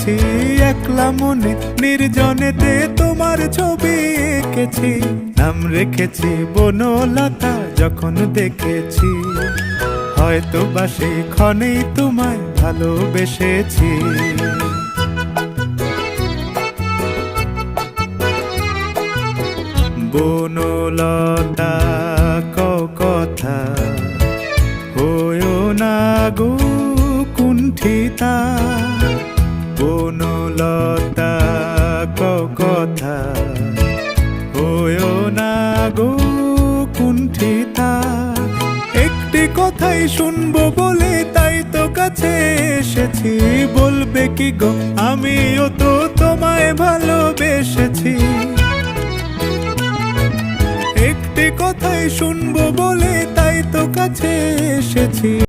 এসেছি একলা মনে নির্জনেতে তোমার ছবি এঁকেছি, নাম রেখেছি বনলতা যখন দেখেছি, হয়তো বা সেই ক্ষণেই তোমায় ভালোবেসেছি। বনলতা কথা হয়ো না গো কুণ্ঠিতা, বনলতা কথা হয়ো না গো কুণ্ঠিতা। একটি কথাই শুনবো বলে তাই তো কাছে এসেছি, বলবে কি গো আমিও তো তোমায় ভালোবেসেছি। একটি কথাই শুনবো বলে তাই তো কাছে এসেছি।